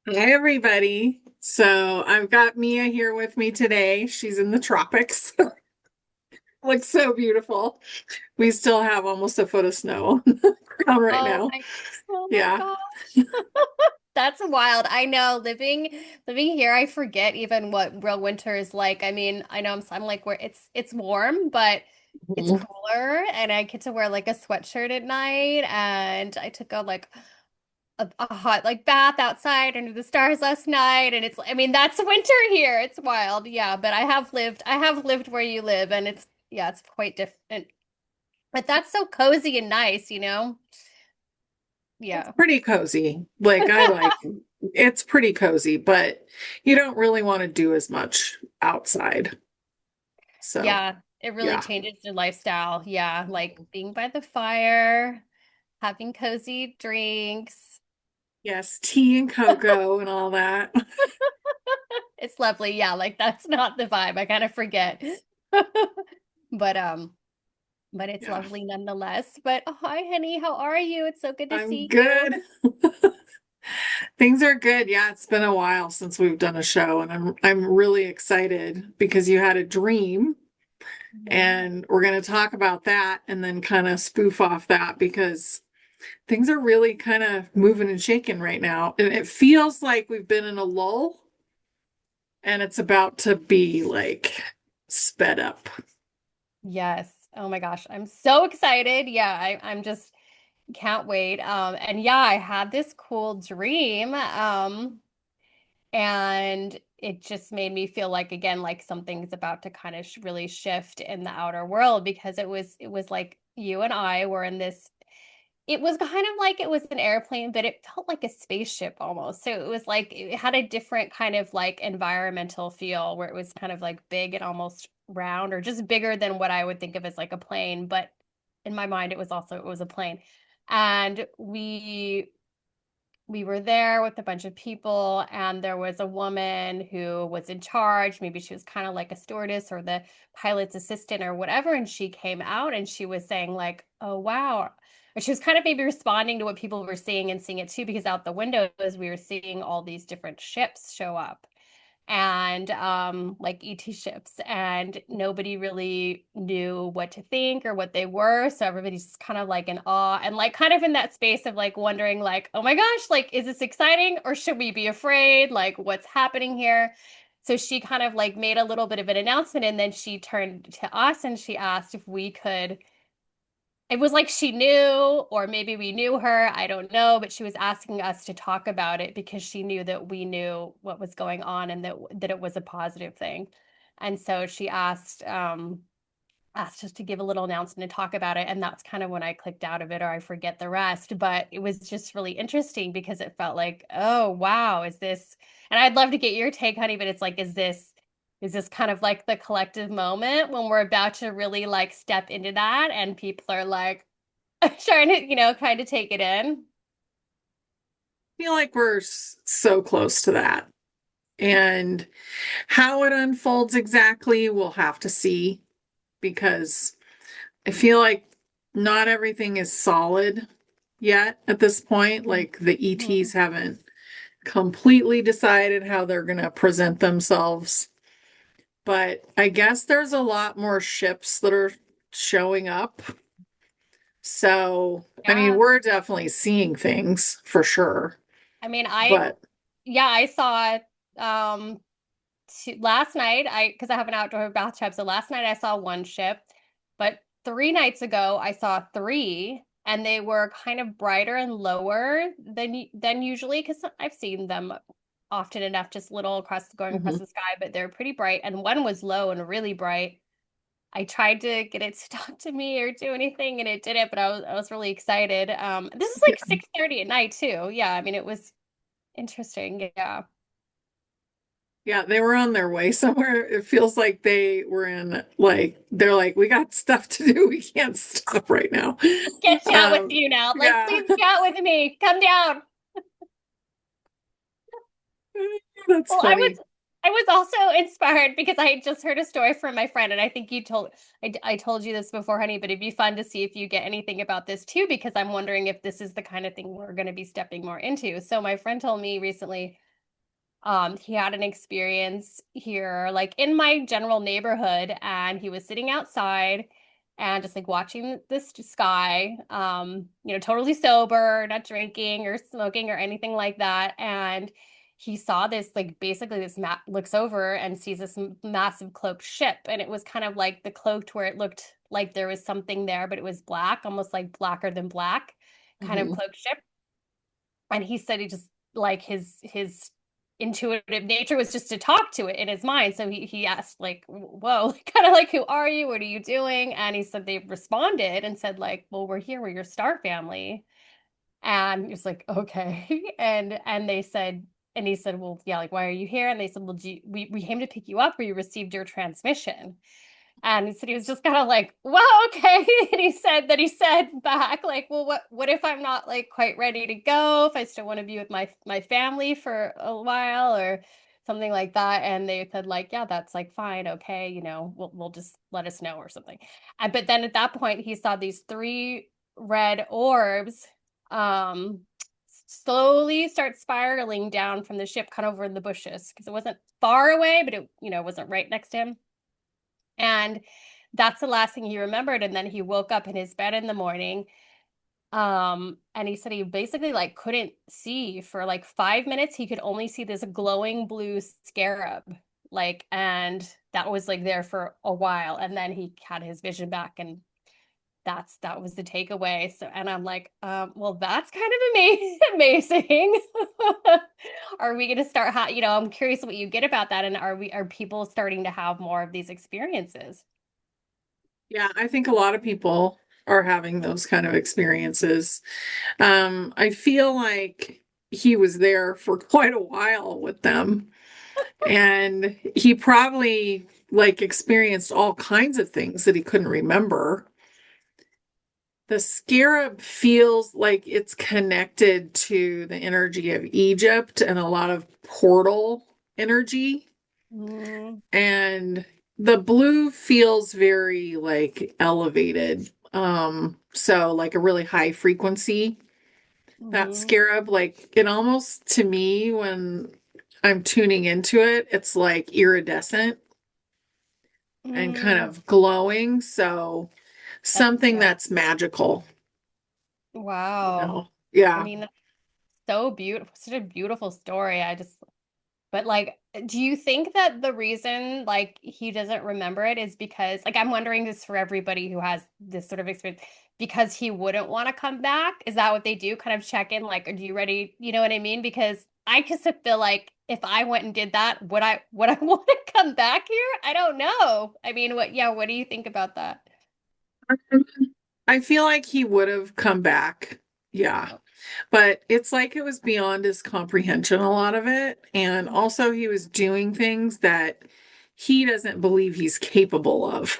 Hi, everybody. So I've got Mia here with me today. She's in the tropics. Looks so beautiful. We still have almost a foot of snow on the ground right Oh now. my, oh my Yeah. gosh. That's wild. I know living here, I forget even what real winter is like. I mean, I know I'm like where it's warm, but it's Mhm. cooler and I get to wear like a sweatshirt at night and I took a hot like bath outside under the stars last night and I mean that's winter here. It's wild. Yeah, but I have lived where you live and it's quite different. But that's so cozy and nice, you know? It's Yeah. pretty cozy. It's pretty cozy, but you don't really want to do as much outside. So, Yeah, it really yeah. changes your lifestyle. Yeah, like being by the fire, having cozy drinks. Yes, tea and cocoa and all that. It's lovely. Yeah, like that's not the vibe. I kind of forget. But but it's Yeah. lovely nonetheless. But oh, hi, honey. How are you? It's so good to I'm see you. good. Things are good. Yeah, it's been a while since we've done a show, and I'm really excited because you had a dream, Yeah. and we're going to talk about that and then kind of spoof off that because things are really kind of moving and shaking right now. And it feels like we've been in a lull and it's about to be like sped up. Yes. Oh my gosh. I'm so excited. Yeah, I'm just can't wait. And yeah, I had this cool dream. And it just made me feel like again like something's about to kind of really shift in the outer world because it was like you and I were in this it was kind of like it was an airplane but it felt like a spaceship almost. So it was like it had a different kind of like environmental feel where it was kind of like big and almost round or just bigger than what I would think of as like a plane, but in my mind it was a plane. And we were there with a bunch of people and there was a woman who was in charge. Maybe she was kind of like a stewardess or the pilot's assistant or whatever, and she came out and she was saying like, oh wow, or she was kind of maybe responding to what people were seeing and seeing it too, because out the windows we were seeing all these different ships show up and like ET ships, and nobody really knew what to think or what they were. So everybody's just kind of like in awe and like kind of in that space of like wondering like, oh my gosh, like is this exciting or should we be afraid? Like what's happening here? So she kind of like made a little bit of an announcement and then she turned to us and she asked if we could, it was like she knew, or maybe we knew her, I don't know, but she was asking us to talk about it because she knew that we knew what was going on and that it was a positive thing. And so she asked us to give a little announcement and talk about it, and that's kind of when I clicked out of it or I forget the rest, but it was just really interesting because it felt like, oh, wow, is this, and I'd love to get your take, honey, but it's like is this kind of like the collective moment when we're about to really like step into that and people are like trying to, trying to take it in. I feel like we're so close to that. And how it unfolds exactly, we'll have to see because I feel like not everything is solid yet at this point. Like the ETs Mhm. haven't completely decided how they're going to present themselves. But I guess there's a lot more ships that are showing up. So, I mean, Yeah. we're definitely seeing things for sure. I mean, But yeah, I saw last night, because I have an outdoor bathtub, so last night I saw one ship, but 3 nights ago I saw three, and they were kind of brighter and lower than usually because I've seen them often enough, just little going across mhm. the sky, but they're pretty bright, and one was low and really bright. I tried to get it to talk to me or do anything, and it didn't, but I was really excited. This is Yeah, like 6:30 at night too. Yeah, I mean it was interesting. Yeah. yeah, they were on their way somewhere. It feels like they were in they're like, we got stuff to do. We can't stop right now. Get chat with Um, you now. Like, yeah, please chat with me. Come down. that's Well, I was funny. I was also inspired because I had just heard a story from my friend, and I think I told you this before, honey, but it'd be fun to see if you get anything about this too, because I'm wondering if this is the kind of thing we're going to be stepping more into. So my friend told me recently. He had an experience here, like in my general neighborhood, and he was sitting outside and just like watching this sky, totally sober, not drinking or smoking or anything like that. And he saw this, like basically this map, looks over and sees this massive cloaked ship. And it was kind of like the cloaked where it looked like there was something there, but it was black, almost like blacker than black kind of Mhm. cloaked ship. And he said he just like his intuitive nature was just to talk to it in his mind. So he asked like, whoa, kind of like, who are you? What are you doing? And he said they responded and said like, well, we're here, we're your star family. And he was like, okay. And they said, and he said, well, yeah, like, why are you here? And they said, well, we came to pick you up. We received your transmission. And he said he was just kind of like, well, okay. And he said back, like, well, what if I'm not like quite ready to go? If I still want to be with my family for a while or something like that. And they said, like, yeah, that's like fine, okay, we'll just let us know or something. But then at that point, he saw these three red orbs um slowly start spiraling down from the ship, cut over in the bushes because it wasn't far away, but it, wasn't right next to him. And that's the last thing he remembered. And then he woke up in his bed in the morning. And he said he basically like couldn't see for like 5 minutes. He could only see this glowing blue scarab. Like, and that was like there for a while. And then he had his vision back and that was the takeaway. So, and I'm like, well, that's kind of amazing. Are we going to start, I'm curious what you get about that. And are people starting to have more of these experiences? Yeah, I think a lot of people are having those kind of experiences. I feel like he was there for quite a while with them, and he probably like experienced all kinds of things that he couldn't remember. The scarab feels like it's connected to the energy of Egypt and a lot of portal energy. Mm-hmm. And the blue feels very like elevated. So like a really high frequency. That Mm-hmm. scarab, like it almost to me when I'm tuning into it, it's like iridescent and kind Mm, of glowing. So something yeah. that's magical, you Wow. know. I Yeah. mean, that's so beautiful. Such a beautiful story. But like, do you think that the reason like he doesn't remember it is because like I'm wondering this for everybody who has this sort of experience because he wouldn't want to come back? Is that what they do? Kind of check in like, are you ready? You know what I mean? Because I just feel like if I went and did that, would I want to come back here? I don't know. I mean, what do you think about that? I feel like he would have come back. Yeah. Oh, But it's like it was beyond his comprehension, a lot of it. And also, he was doing things that he doesn't believe he's capable of.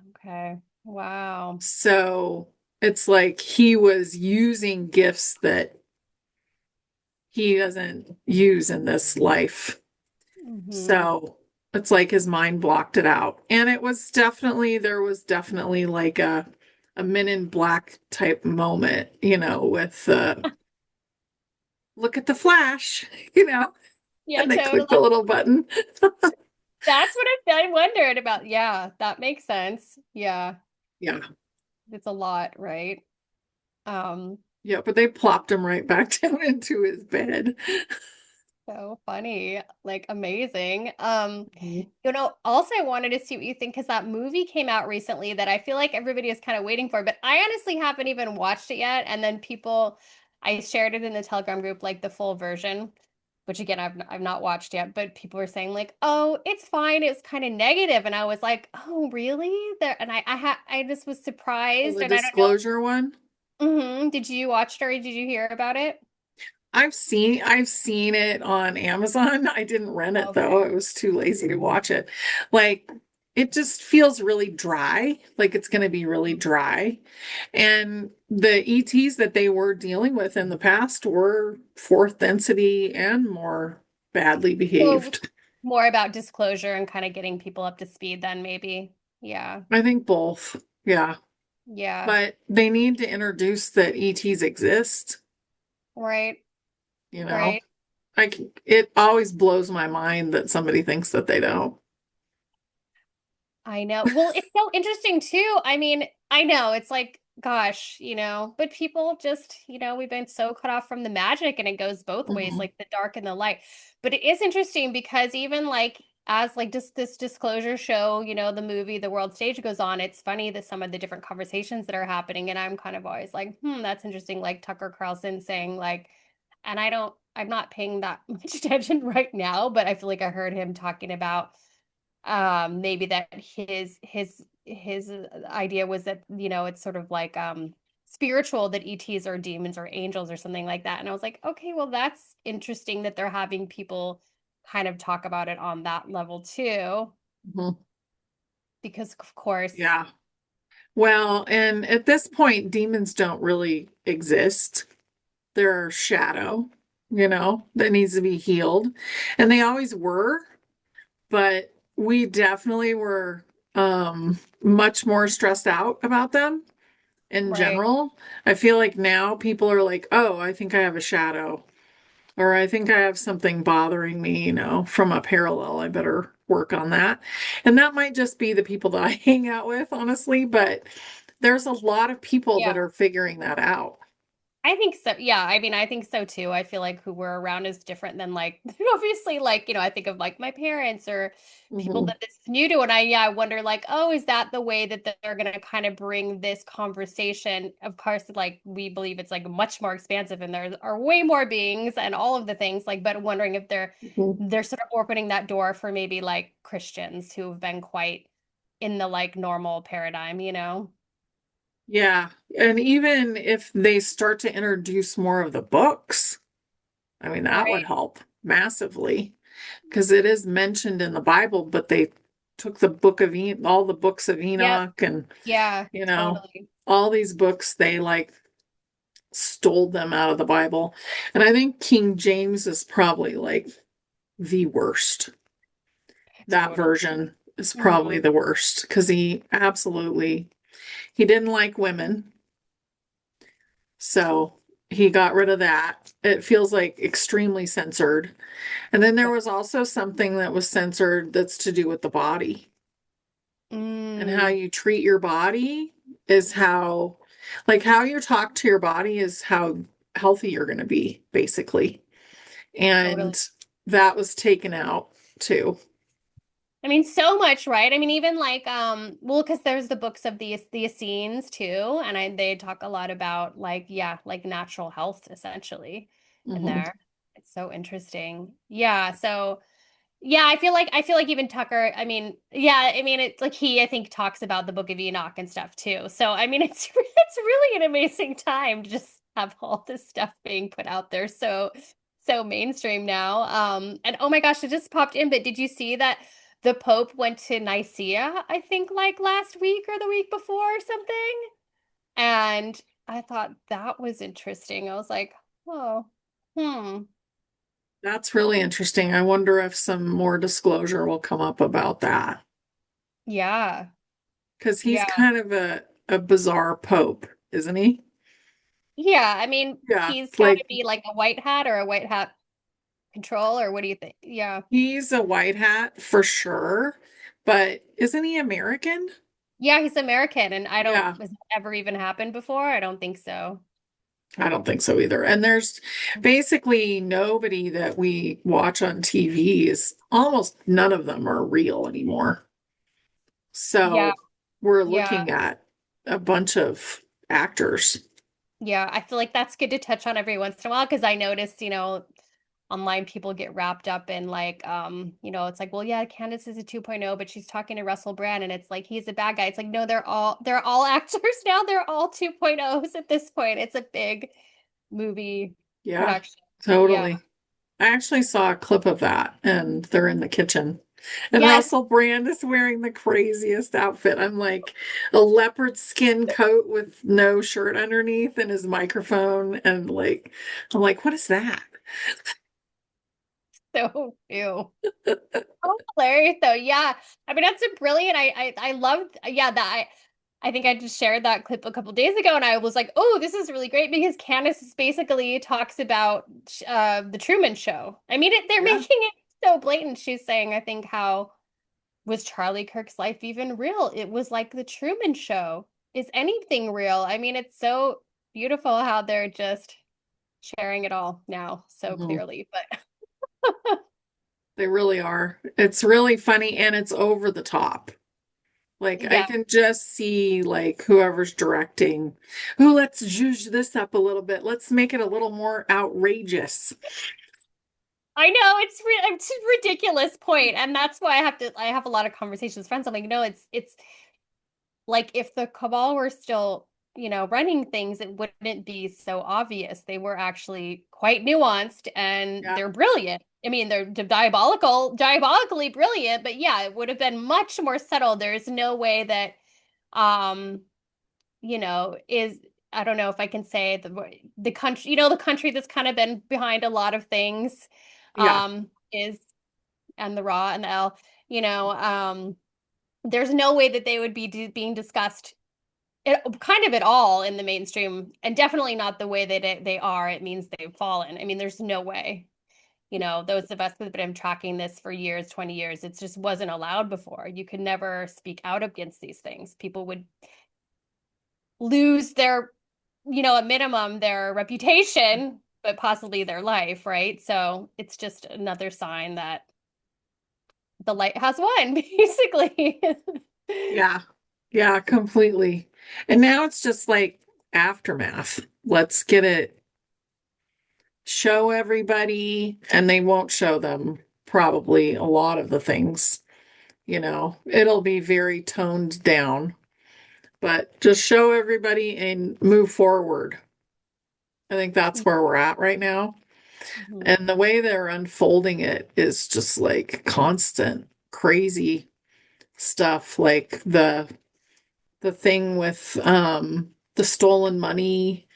okay. Wow. So it's like he was using gifts that he doesn't use in this life. Hmm. So it's like his mind blocked it out. And there was definitely like a Men in Black type moment, with look at the flash, Yeah, and they click totally. the little button. That's what I wondered about. Yeah, that makes sense. Yeah, Yeah. it's a lot, right? Um, Yeah, but they plopped him right back down into his bed. so funny, like amazing. Mhm. Also I wanted to see what you think because that movie came out recently that I feel like everybody is kind of waiting for, but I honestly haven't even watched it yet. And then I shared it in the Telegram group, like the full version, which again I've not watched yet, but people were saying like, oh, it's fine, it's kind of negative, and I was like, oh, really? There, and I just was Oh, surprised, the and I don't know. disclosure one. Did you watch it or did you hear about it? I've seen it on Amazon. I didn't rent it though. Okay. I was too lazy to watch it. Like it just feels really dry, like it's going to be really dry. And the ETs that they were dealing with in the past were fourth density and more badly So behaved. more about disclosure and kind of getting people up to speed then maybe. Yeah. I think both. Yeah. Yeah. But they need to introduce that ETs exist, Right. you know? Right. it always blows my mind that somebody thinks that they don't. I know. Well, it's so interesting too. I mean, I know it's like, gosh, but people just, we've been so cut off from the magic and it goes both ways, Mhm. like the dark and the light. But it is interesting because even like as like just this disclosure show, the movie, the world stage goes on, it's funny that some of the different conversations that are happening. And I'm kind of always like, that's interesting. Like Tucker Carlson saying like, and I'm not paying that much attention right now, but I feel like I heard him talking about maybe that his idea was that it's sort of like spiritual, that ETs are demons or angels or something like that, and I was like, okay, well, that's interesting that they're having people kind of talk about it on that level too, Mhm. because of course, Yeah. Well, and at this point, demons don't really exist. They're a shadow, that needs to be healed. And they always were, but we definitely were much more stressed out about them in right, general. I feel like now people are like, oh, I think I have a shadow, or I think I have something bothering me, from a parallel. I better work on that. And that might just be the people that I hang out with, honestly, but there's a lot of people that yeah. are figuring that out. I think so. Yeah, I mean, I think so too. I feel like who we're around is different than like obviously like, I think of like my parents or people Hmm. that this is new to, and I wonder like, oh, is that the way that they're going to kind of bring this conversation? Of course, like we believe it's like much more expansive and there are way more beings and all of the things like, but wondering if they're sort of opening that door for maybe like Christians who've been quite in the like normal paradigm. Yeah. And even if they start to introduce more of the books, I mean, that would Right. help massively because it is mentioned in the Bible, but they took the book of all the books of Yep. Enoch and, Yeah, you know, totally. all these books, they like stole them out of the Bible. And I think King James is probably like the worst. That Totally. version is probably Mm, the worst because he didn't like women. So he got rid of that. It feels like extremely censored. And then there yeah. was also something that was censored that's to do with the body and how Mm, you treat your body is how you talk to your body is how healthy you're going to be, basically. totally. And that was taken out too. I mean, so much, right? I mean, even like, well, because there's the books of the Essenes too, and they talk a lot about like, yeah, like natural health essentially in Hmm. there. It's so interesting. Yeah. So yeah, I feel like even Tucker, I mean, yeah, I mean it's like I think talks about the Book of Enoch and stuff too. So I mean it's really an amazing time to just have all this stuff being put out there so mainstream now. And oh my gosh, it just popped in, but did you see that the Pope went to Nicaea, I think like last week or the week before or something? And I thought that was interesting. I was like, oh, hmm. That's really interesting. I wonder if some more disclosure will come up about that Yeah. because he's Yeah. kind of a bizarre pope, isn't he? Yeah, I mean, Yeah, he's got to like be like a white hat or a white hat control, or what do you think? Yeah. he's a white hat for sure, but isn't he American? Yeah, he's American, and I don't, Yeah, has that ever even happened before? I don't think so. I don't think so either. And there's basically nobody that we watch on TV is almost none of them are real anymore. Yeah, So we're yeah, looking at a bunch of actors. yeah. I feel like that's good to touch on every once in a while because I notice, online people get wrapped up in like, it's like, well, yeah, Candace is a 2.0, but she's talking to Russell Brand and it's like he's a bad guy. It's like, no, they're all actors now. They're all 2.0s at this point. It's a big movie Yeah, production. Yeah. totally. I actually saw a clip of that and they're in the kitchen. And Yes. Russell Brand is wearing the craziest outfit. I'm like a leopard skin coat with no shirt underneath and his microphone. And like, I'm like, what is that? So ew. Oh, hilarious though. Yeah. I mean, that's a brilliant. I love, yeah, that. I think I just shared that clip a couple days ago, and I was like, "Oh, this is really great," because Candace basically talks about the Truman Show. I mean, they're Yeah. making it so blatant. She's saying, I think, how was Charlie Kirk's life even real? It was like the Truman Show. Is anything real? I mean, it's so beautiful how they're just sharing it all now so Mhm. clearly. But They really are. It's really funny and it's over the top. Like I yeah, can just see like whoever's directing, who let's zhuzh this up a little bit. Let's make it a little more outrageous. I know it's a ridiculous point, and that's why I have a lot of conversations with friends. I'm like, no, it's like if the cabal were still, running things, it wouldn't be so obvious. They were actually quite nuanced and Yeah, they're brilliant. I mean, they're diabolically brilliant, but yeah, it would have been much more subtle. There's no way that, um, is I don't know if I can say the country, the country that's kind of been behind a lot of things, yeah, is and the Raw and the L, there's no way that they would be being discussed kind of at all in the mainstream, and definitely not the way that they are. It means they've fallen. I mean, there's no way. Those of us that have been tracking this for years, 20 years, it just wasn't allowed before. You could never speak out against these things. People would lose their, at minimum, their reputation, but possibly their life, right? So it's just another sign that the light has won, basically. yeah, yeah, completely. And now it's just like aftermath. Let's get it, show everybody, and they won't show them probably a lot of the things, it'll be very toned down, but just show everybody and move forward. I think that's where we're at right now. Mhm. And the way they're unfolding it is just like constant, crazy stuff. Like the thing with the stolen money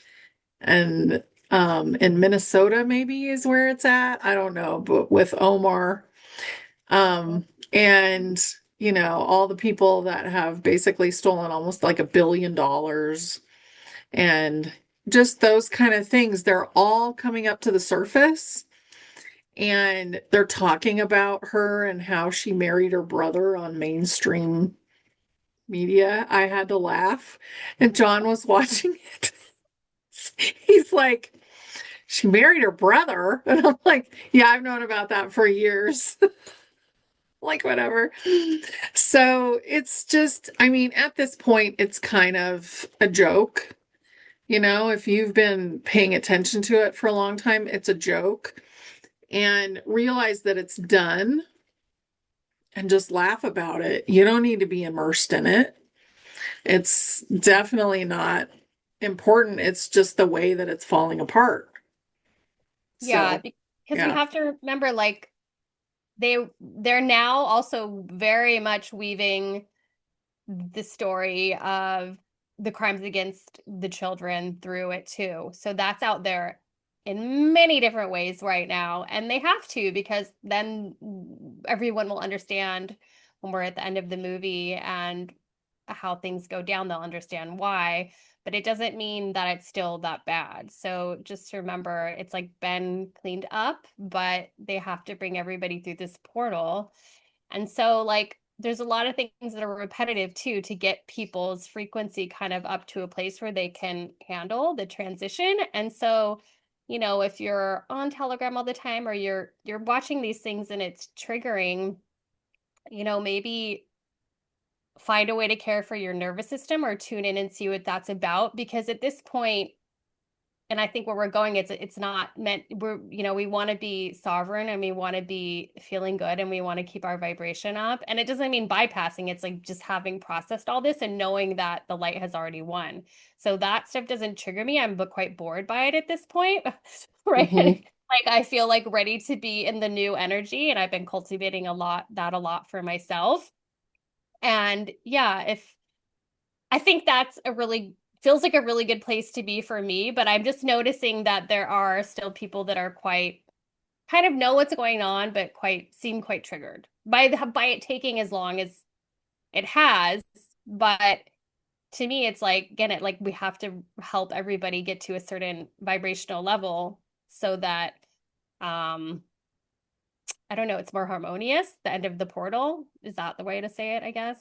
and in Minnesota maybe is where it's at. I don't know, but with Omar. And all the people that have basically stolen almost like $1 billion and just those kind of things, they're all coming up to the surface. And they're talking about her and how she married her brother on mainstream media. I had to laugh. And John was watching it. He's like, she married her brother. And I'm like, yeah, I've known about that for years. Like, whatever. So it's just, I mean, at this point, it's kind of a joke. If you've been paying attention to it for a long time, it's a joke. And realize that it's done and just laugh about it. You don't need to be immersed in it. It's definitely not important. It's just the way that it's falling apart. Yeah, So, because we yeah. have to remember, like, they're now also very much weaving the story of the crimes against the children through it too. So that's out there in many different ways right now, and they have to, because then everyone will understand when we're at the end of the movie and how things go down, they'll understand why. But it doesn't mean that it's still that bad. So just remember, it's like been cleaned up, but they have to bring everybody through this portal. And so, like, there's a lot of things that are repetitive too, to get people's frequency kind of up to a place where they can handle the transition. And so, if you're on Telegram all the time, or you're watching these things and it's triggering, maybe find a way to care for your nervous system or tune in and see what that's about. Because at this point, and I think where we're going, it's not meant, we want to be sovereign, and we want to be feeling good, and we want to keep our vibration up. And it doesn't mean bypassing. It's like just having processed all this and knowing that the light has already won. So that stuff doesn't trigger me. I'm but quite bored by it at this point. Right? Hmm. Like, I feel like ready to be in the new energy, and I've been cultivating a lot for myself. And yeah, if I think that's a really feels like a really good place to be for me, but I'm just noticing that there are still people that are quite kind of know what's going on, but quite seem quite triggered by it taking as long as it has. But to me, it's like, again, it like we have to help everybody get to a certain vibrational level so that um I don't know, it's more harmonious, the end of the portal. Is that the way to say it, I guess?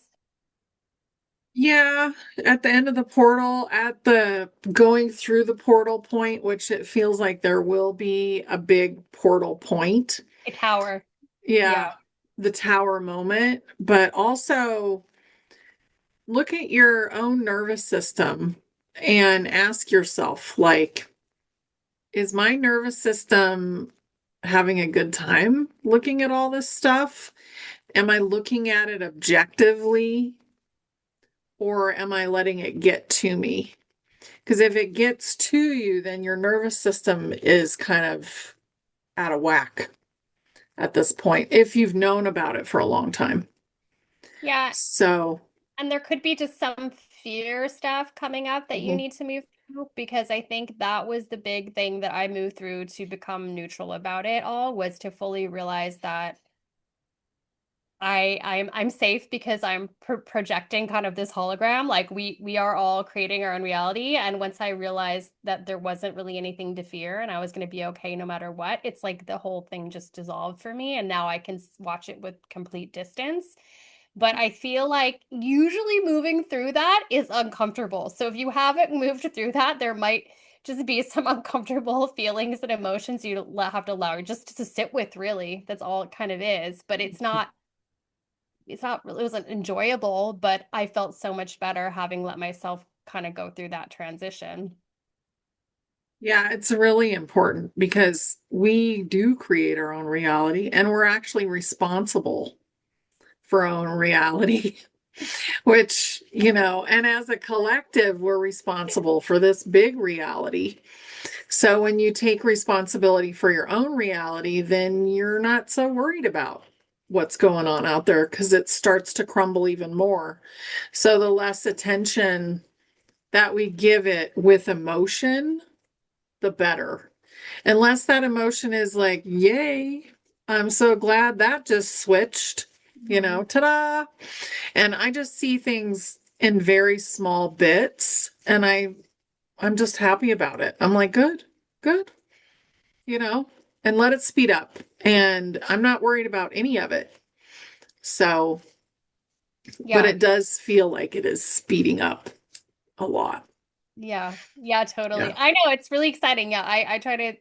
Yeah, at the end of the portal, at the going through the portal point, which it feels like there will be a big portal point. A tower. Yeah, Yeah. the tower moment, but also look at your own nervous system and ask yourself, like, is my nervous system having a good time looking at all this stuff? Am I looking at it objectively or am I letting it get to me? Because if it gets to you, then your nervous system is kind of out of whack at this point, if you've known about it for a long time. Yeah. So, And there could be just some fear stuff coming up that you mhm. need to move through because I think that was the big thing that I moved through to become neutral about it all was to fully realize that I'm safe because I'm projecting kind of this hologram. Like we are all creating our own reality. And once I realized that there wasn't really anything to fear and I was going to be okay no matter what, it's like the whole thing just dissolved for me. And now I can watch it with complete distance. But I feel like usually moving through that is uncomfortable. So if you haven't moved through that, there might just be some uncomfortable feelings and emotions you have to allow just to sit with, really. That's all it kind of is. But it's not really, it wasn't enjoyable, but I felt so much better having let myself kind of go through that transition. Yeah, it's really important because we do create our own reality and we're actually responsible for our own reality, which, and as a collective, we're responsible for this big reality. So when you take responsibility for your own reality, then you're not so worried about what's going on out there because it starts to crumble even more. So the less attention that we give it with emotion, the better. Unless that emotion is like, yay, I'm so glad that just switched, Mhm. ta-da. And I just see things in very small bits and I'm just happy about it. I'm like, good, good, you know, and let it speed up. And I'm not worried about any of it. So, but Yeah. it does feel like it is speeding up a lot. Yeah. Yeah, totally. Yeah. I know it's really exciting. Yeah, I try to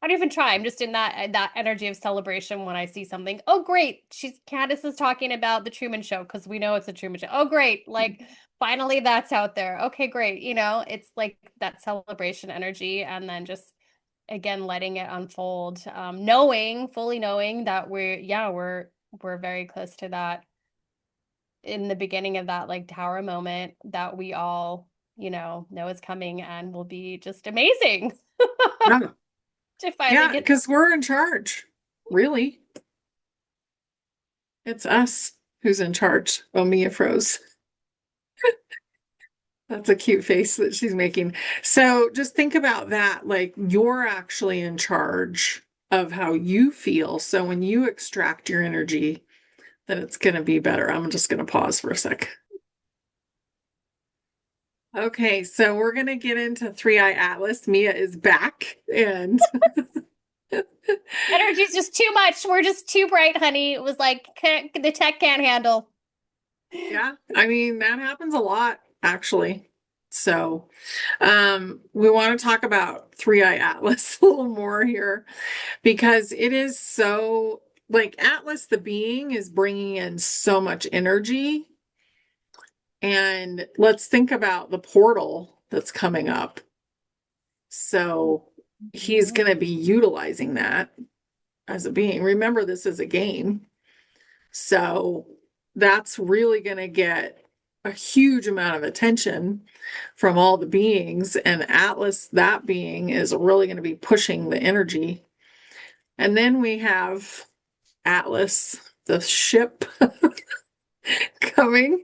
I don't even try. I'm just in that energy of celebration when I see something. Oh, great. Candace is talking about the Truman Show because we know it's a Truman Show. Oh, great. Like finally that's out there. Okay, great. It's like that celebration energy and then just again letting it unfold. Fully knowing that we're very close to that in the beginning of that like tower moment that we all, know is coming and will be just amazing Yeah. to finally Yeah, get. because we're in charge. Really. It's us who's in charge. Oh, Mia froze. That's a cute face that she's making. So just think about that. Like you're actually in charge of how you feel. So when you extract your energy, then it's going to be better. I'm just going to pause for a sec. Okay, so we're going to get into Three Eye Atlas. Mia is back. And Energy's just too much. We're just too bright, honey. It was like the tech can't handle. yeah, I mean, that happens a lot, actually. So we want to talk about Three Eye Atlas a little more here because it is so like Atlas the being is bringing in so much energy. And let's think about the portal that's coming up. So he's Mhm. going to be utilizing that as a being. Remember, this is a game. So that's really going to get a huge amount of attention from all the beings. And Atlas, that being, is really going to be pushing the energy. And then we have Atlas, the ship coming.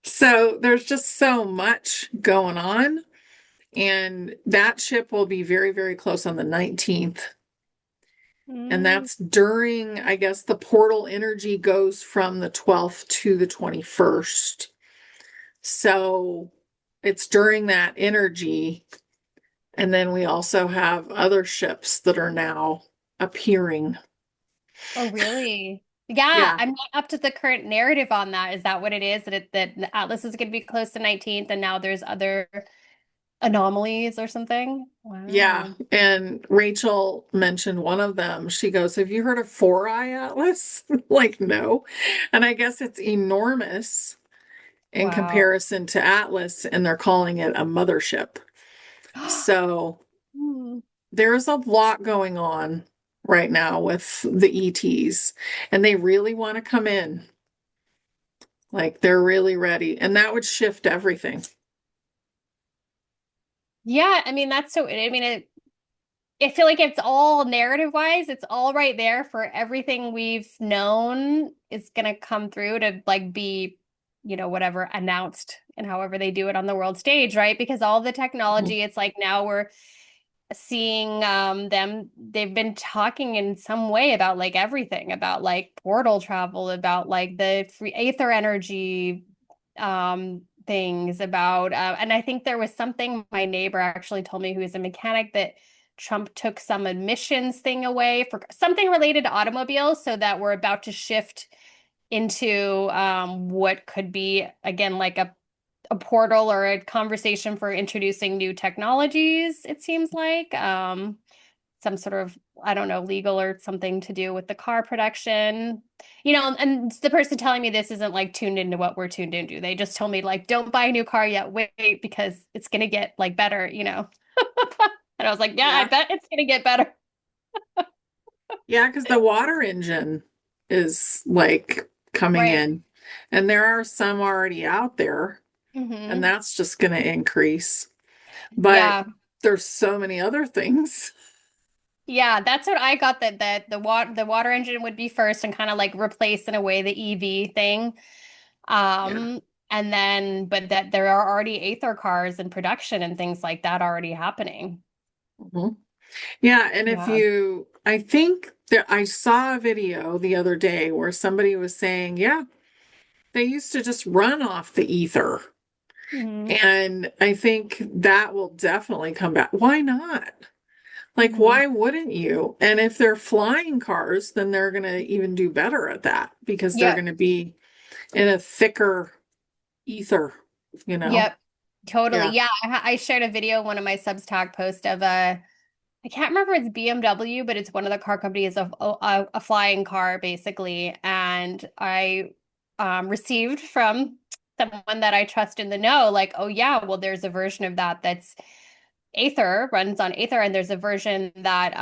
So there's just so much going on. And that ship will be very, very close on the 19th. And Mm, that's during, I guess, the portal energy goes from the 12th to the 21st. So it's during that energy. And then we also have other ships that are now appearing. Oh, really? Yeah, Yeah. I'm not up to the current narrative on that. Is that what it is? That Atlas is going to be close to 19th, and now there's other anomalies or something? Yeah. Wow. And Rachel mentioned one of them. She goes, "Have you heard of Four Eye Atlas?" Like, no. And I guess it's enormous in Wow. comparison to Atlas, and they're calling it a mothership. So Hmm. there's a lot going on right now with the ETs, and they really want to come in. Like, they're really ready. And that would shift everything. Yeah, I mean that's so I mean I feel like it's all narrative wise, it's all right there for everything we've known is gonna come through to like be, whatever announced and however they do it on the world stage, right? Because all the Mhm. technology, it's like now we're seeing they've been talking in some way about like everything, about like portal travel, about like the free aether energy things about and I think there was something my neighbor actually told me, who is a mechanic, that Trump took some emissions thing away for something related to automobiles, so that we're about to shift into what could be again like a portal or a conversation for introducing new technologies, it seems like. Some sort of, I don't know, legal or something to do with the car production. And the person telling me this isn't like tuned into what we're tuned into. They just told me like, don't buy a new car yet, wait, because it's gonna get like better. And I was like, yeah, I Yeah. bet it's gonna get better. Yeah, because the water engine is like coming Right. in, and there are some already out there, and Hmm. that's just going to increase. But Yeah. there's so many other things. Yeah, that's what I got, that the water engine would be first and kind of like replace in a way the EV thing. Yeah. And then, but that there are already Aether cars in production and things like that already happening. Mhm. Yeah, and if Yeah. you, I think that I saw a video the other day where somebody was saying, yeah, they used to just run off the ether. Hmm. And I think that will definitely come back. Why not? Like, Hmm. why wouldn't you? And if they're flying cars, then they're going to even do better at that because they're Yep. going to be in a thicker ether, you know? Yep. Totally. Yeah. Yeah. I shared a video, one of my Substack post of I can't remember if it's BMW, but it's one of the car companies of a flying car basically. And I received from someone that I trust in the know, like, oh yeah, well, there's a version of that that's Aether, runs on Aether, and there's a version that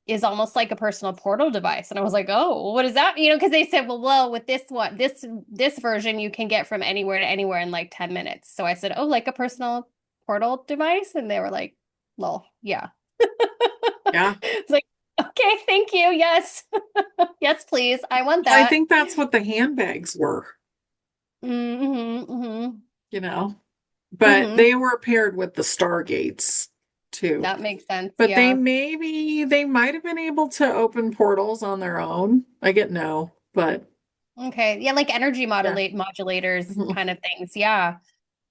is almost like a personal portal device. And I was like, oh, what is that? Because they said, well, with this one, this version you can get from anywhere to anywhere in like 10 minutes. So I said, oh, like a personal portal device? And they were like, lol, yeah. Yeah. It's like, okay, thank you. Yes. Yes, please. I want I that. think that's what the handbags were, Mm-hmm, mm-hmm, you know? But mm-hmm. they were paired with the Stargates too. That makes sense. But Yeah. they might have been able to open portals on their own. I get no, but Okay. Yeah, like energy yeah. modulators Mhm. kind of things. Yeah.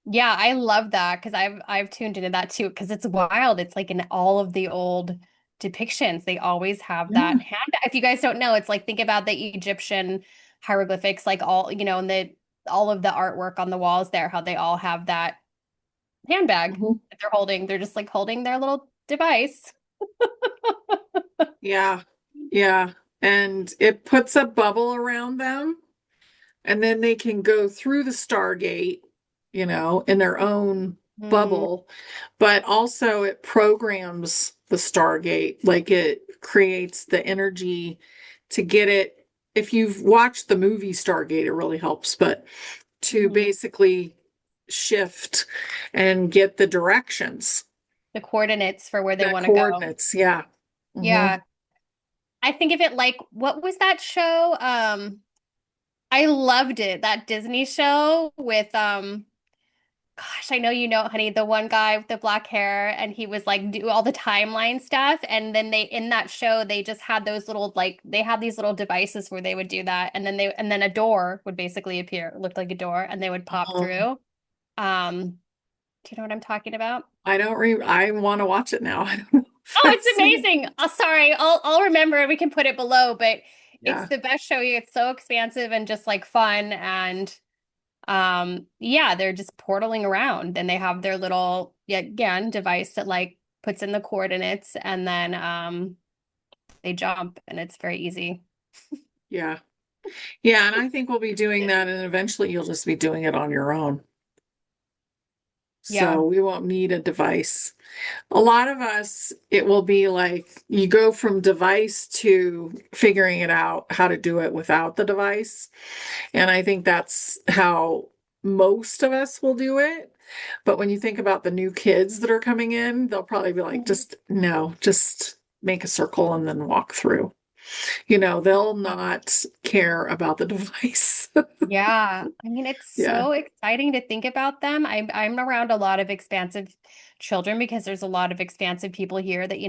Yeah, I love that because I've tuned into that too because it's wild. It's like in all of the old depictions, they always have Yeah. that hand. If you guys don't know, it's like think about the Egyptian hieroglyphics, like and all of the artwork on the walls there, how they all have that handbag Mhm. that they're holding. They're just like holding their little device. Yeah. Yeah. And it puts a bubble around them, and then they can go through the Stargate, in their own Mm, bubble, but also it programs the Stargate, like it creates the energy to get it. If you've watched the movie Stargate, it really helps, but to mhm. basically shift and get the directions, The coordinates for where they the want to go. coordinates. Yeah. Hmm. Yeah. I think of it like, what was that show? I loved it. That Disney show with gosh, I know you know, honey, the one guy with the black hair, and he was like do all the timeline stuff, and then they in that show they just had those little like they had these little devices where they would do that, and then a door would basically appear. It looked like a door and they would pop through. Um Do you know what I'm talking about? I want to watch it now. I don't know if Oh, I've it's seen it. amazing. Oh, sorry, I'll remember and we can put it below, but it's Yeah. the best show. It's so expansive and just like fun and yeah, they're just portaling around and they have their little, yeah, again, device that like puts in the coordinates and then they jump and it's very easy. Yeah. Yeah, and I think we'll be doing that and eventually you'll just be doing it on your own. Yeah. So we won't need a device. A lot of us, it will be like you go from device to figuring it out how to do it without the device. And I think that's how most of us will do it. But when you think about the new kids that are coming in, they'll probably be like, Mhm. just no, just make a circle and then walk through. They'll not care about the device. Yeah, I mean it's Yeah, so exciting to think about them. I'm around a lot of expansive children because there's a lot of expansive people here that,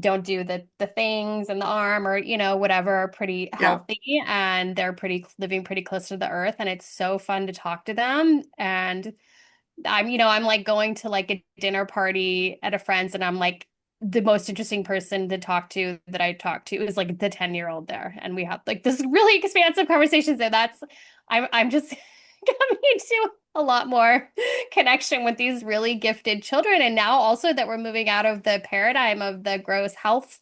don't do the things and the arm or, whatever are pretty yeah, healthy and they're pretty living pretty close to the earth and it's so fun to talk to them and I'm like going to like a dinner party at a friend's and I'm like the most interesting person to talk to that I talk to is like the 10-year-old there. And we have like this really expansive conversation. So I'm just coming into a lot more connection with these really gifted children. And now also that we're moving out of the paradigm of the gross health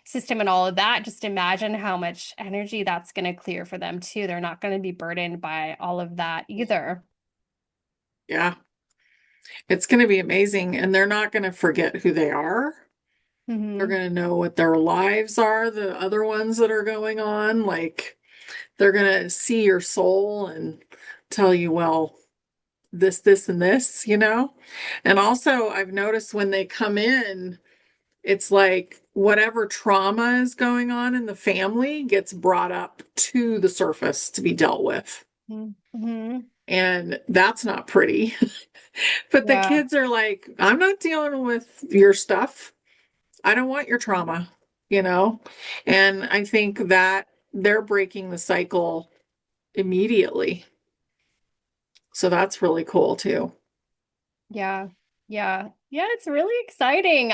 system and all of that, just imagine how much energy that's going to clear for them too. They're not going to be burdened by all of that either. yeah. It's going to be amazing. And they're not going to forget who they are. They're Hmm. going to know what their lives are, the other ones that are going on. Like they're going to see your soul and tell you, well, this, and this. And also, I've noticed when they come in, it's like whatever trauma is going on in the family gets brought up to the surface to be dealt with. Hmm. And that's not pretty. But the Yeah. kids are like, I'm not dealing with your stuff. I don't want your trauma, you know? And I think that they're breaking the cycle immediately. So that's really cool too. Yeah. Yeah. Yeah, it's really exciting.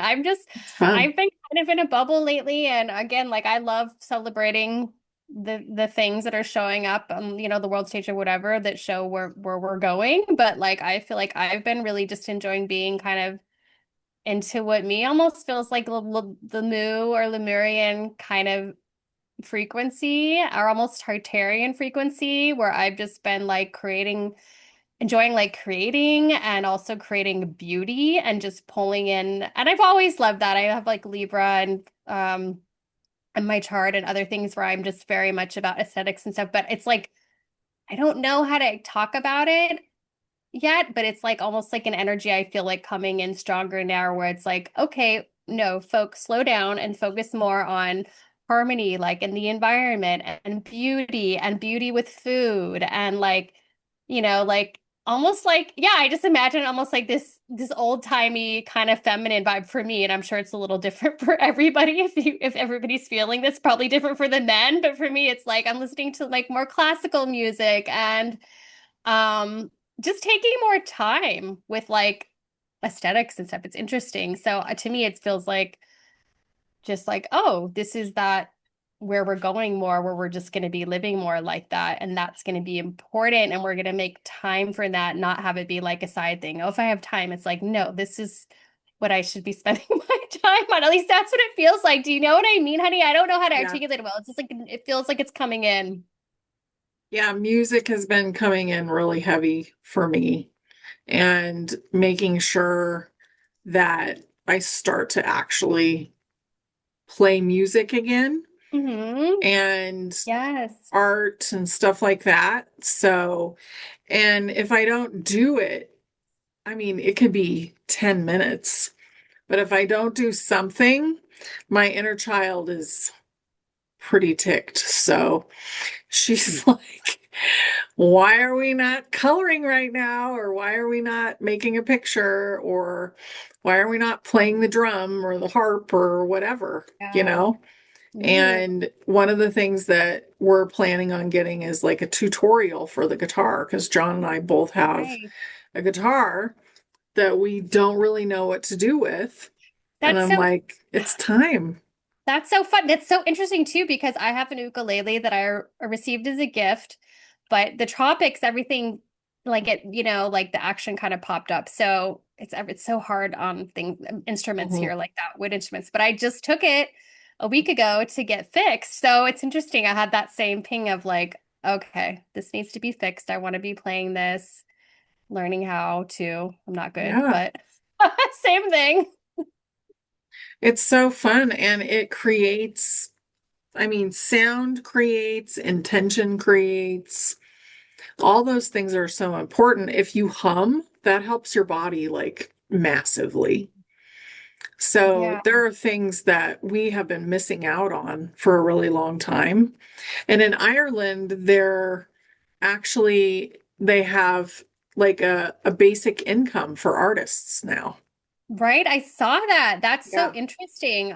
It's fun. I've been kind of in a bubble lately and again, like I love celebrating the things that are showing up on, the world stage or whatever that show where we're going, but like I feel like I've been really just enjoying being kind of into what me almost feels like the Mu or Lemurian kind of frequency or almost Tartarian frequency where I've just been like enjoying like creating and also creating beauty and just pulling in. And I've always loved that. I have like Libra and my chart and other things where I'm just very much about aesthetics and stuff. But it's like I don't know how to talk about it yet, but it's like almost like an energy I feel like coming in stronger now where it's like, okay, no, folks, slow down and focus more on harmony, like in the environment and beauty with food and like, like almost like, yeah, I just imagine almost like this old-timey kind of feminine vibe for me. And I'm sure it's a little different for everybody. If everybody's feeling this, probably different for the men, but for me, it's like I'm listening to like more classical music and um, just taking more time with like aesthetics and stuff. It's interesting. So to me, it feels like just like, oh, this is that where we're going more, where we're just going to be living more like that. And that's going to be important. And we're going to make time for that, not have it be like a side thing. Oh, if I have time, it's like, no, this is what I should be spending my time on. At least that's what it feels like. Do you know what I mean, honey? I don't know how to Yeah. articulate it well. It's just like, it feels like it's coming in. Yeah, music has been coming in really heavy for me and making sure that I start to actually play music again Hmm. and Yes. art and stuff like that. So, and if I don't do it, I mean, it could be 10 minutes, but if I don't do something, my inner child is pretty ticked. So she's like, why are we not coloring right now? Or why are we not making a picture? Or why are we not playing the drum or the harp or whatever, you Yeah. know? Ooh, And one of the things that we're planning on getting is like a tutorial for the guitar because John and I both have nice. a guitar that we don't really know what to do with. And That's I'm so like, it's time. That's so fun. That's so interesting too, because I have an ukulele that I received as a gift, but the tropics, everything like it, like the action kind of popped up. So it's so hard on instruments Mhm. here like that, wood instruments. But I just took it a week ago to get fixed. So it's interesting. I had that same ping of like, okay, this needs to be fixed. I want to be playing this, learning how to. I'm not good, Yeah. but same thing. It's so fun and it creates, I mean, sound creates, intention creates, all those things are so important. If you hum, that helps your body like massively. So Yeah. there are things that we have been missing out on for a really long time. And in Ireland, they have like a basic income for artists now. Right, I saw that. That's so Yeah. interesting.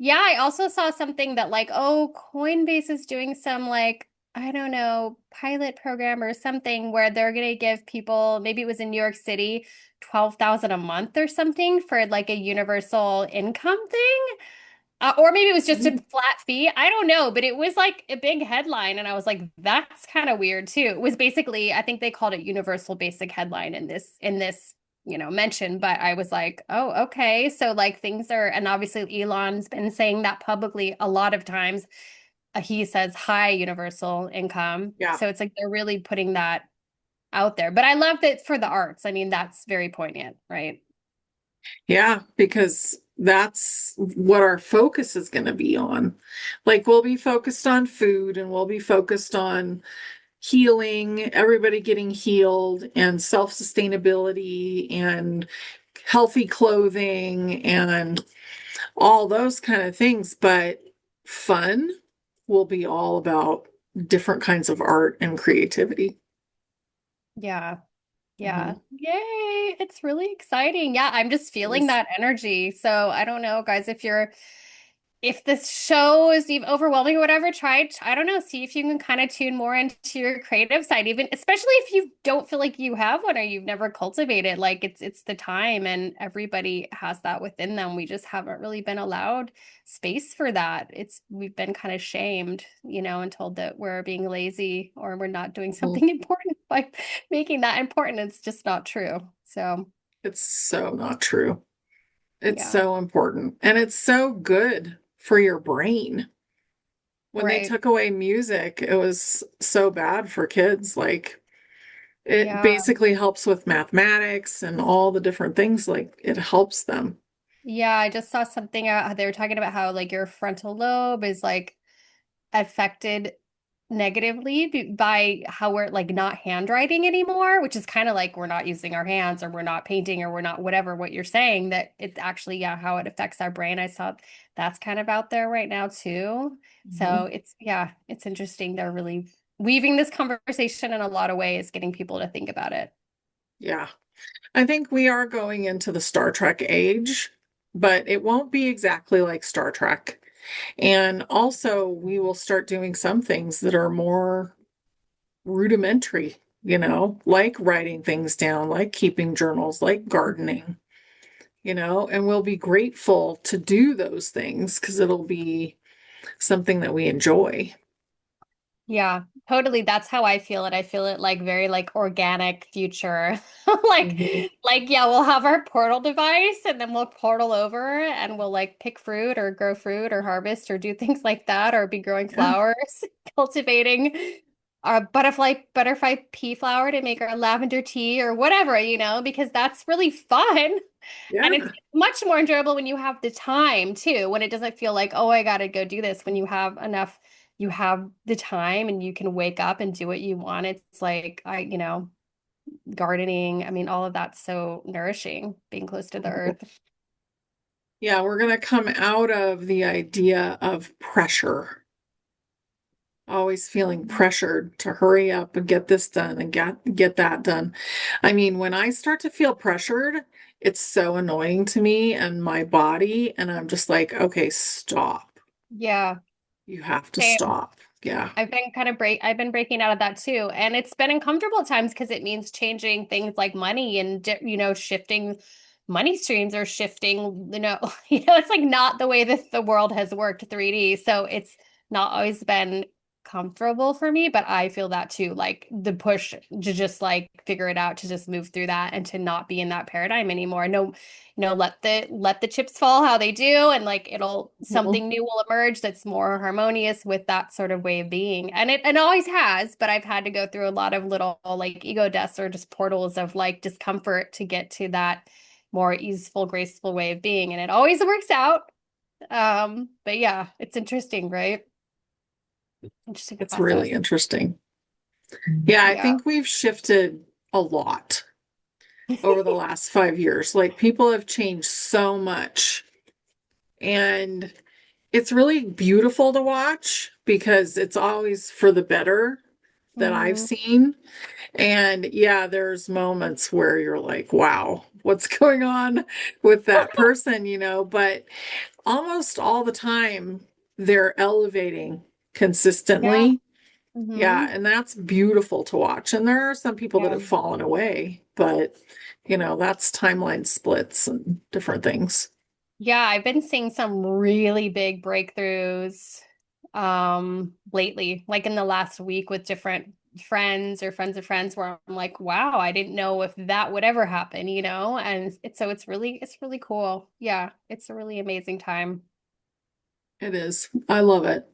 Yeah, I also saw something that like, oh, Coinbase is doing some like, I don't know, pilot program or something where they're gonna give people, maybe it was in New York City, 12,000 a month or something for like a universal income thing. Or maybe it was just a Mhm. flat fee. I don't know, but it was like a big headline, and I was like, that's kind of weird too. It was basically, I think they called it universal basic headline in this mention, but I was like, oh, okay. So like things are, and obviously Elon's been saying that publicly a lot of times. He says high universal income. Yeah. So it's like they're really putting that out there. But I love that for the arts. I mean, that's very poignant, right? Yeah, because that's what our focus is going to be on. Like, we'll be focused on food and we'll be focused on healing, everybody getting healed, and self-sustainability and healthy clothing and all those kind of things. But fun will be all about different kinds of art and creativity. Yeah. Yeah. Mhm. Yay. It's really exciting. Yeah, I'm just feeling Yes. that energy. So I don't know, guys, if this show is even overwhelming or whatever, I don't know, see if you can kind of tune more into your creative side, even especially if you don't feel like you have one or you've never cultivated. Like it's the time and everybody has that within them. We just haven't really been allowed space for that. We've been kind of shamed, and told that we're being lazy or we're not doing Mhm. something important by making that important. It's just not true. So, It's so not true. It's yeah, so important. And it's so good for your brain. When they right. took away music, it was so bad for kids. Like, it Yeah. basically helps with mathematics and all the different things. Like, it helps them. Yeah, I just saw something they were talking about how like your frontal lobe is like affected negatively by how we're like not handwriting anymore, which is kind of like we're not using our hands or we're not painting or we're not whatever what you're saying, that it's actually, yeah, how it affects our brain. I saw that's kind of out there right now too. So Mhm. it's interesting. They're really weaving this conversation in a lot of ways, getting people to think about it. Yeah. I think we are going into the Star Trek age, but it won't be exactly like Star Trek. And also, we will start doing some things that are more rudimentary, like writing things down, like keeping journals, like gardening, and we'll be grateful to do those things because it'll be something that we enjoy. Yeah, totally. That's how I feel it. I feel it like very like organic future. Like Mhm. yeah, we'll have our portal device and then we'll portal over and we'll like pick fruit or grow fruit or harvest or do things like that or be growing Yeah, flowers, cultivating our butterfly pea flower to make our lavender tea or whatever, because that's really fun. And it's yeah, much more enjoyable when you have the time too, when it doesn't feel like, oh, I gotta go do this. When you have the time and you can wake up and do what you want. It's like gardening. I mean, all of that's so nourishing, being close to the earth. yeah. We're going to come out of the idea of pressure, always feeling pressured to hurry up and get this done and get that done. I mean, when I start to feel pressured, it's so annoying to me and my body, and I'm just like, okay, stop. Yeah. You have to Same. stop. Yeah. I've been breaking out of that too. And it's been uncomfortable at times because it means changing things like money and shifting money streams or shifting, it's like not the way that the world has worked 3D. So it's not always been comfortable for me, but I feel that too, like the push to just like figure it out, to just move through that and to not be in that paradigm anymore. No, let the chips fall how they do, and like it'll Mhm. something new will emerge that's more harmonious with that sort of way of being. And it always has, but I've had to go through a lot of little like ego deaths or just portals of like discomfort to get to that more easeful, graceful way of being. And it always works out. But yeah, it's interesting, right? Interesting It's really process. interesting. Yeah, I Yeah. think we've shifted a lot over the last 5 years. Like people have changed so much. And it's really beautiful to watch because it's always for the better that I've Hmm. seen. And yeah, there's moments where you're like, wow, what's going on with that person, but almost all the time they're elevating Yeah. consistently. Yeah, Hmm. and that's beautiful to watch. And there are some people that Yeah. have fallen away, but that's timeline splits and different things. Yeah, I've been seeing some really big breakthroughs lately, like in the last week with different friends or friends of friends where I'm like, wow, I didn't know if that would ever happen, And it's really cool. Yeah, it's a really amazing time. It is. I love it.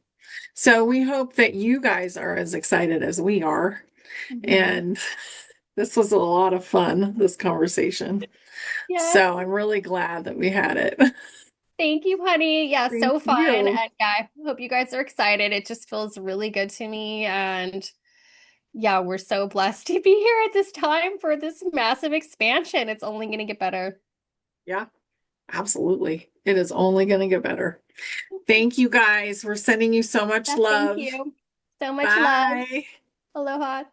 So we hope that you guys are as excited as we are. Hmm. And this was a lot of fun, this conversation. Yes. So I'm really glad that we had it. Thank you, honey. Yeah, Thank so fun. you. And yeah, I hope you guys are excited. It just feels really good to me. And yeah, we're so blessed to be here at this time for this massive expansion. It's only going to get better. Yeah, absolutely. It is only going to get better. Thank you guys. We're sending you so much Yeah, thank love. you. So much love. Bye. Aloha.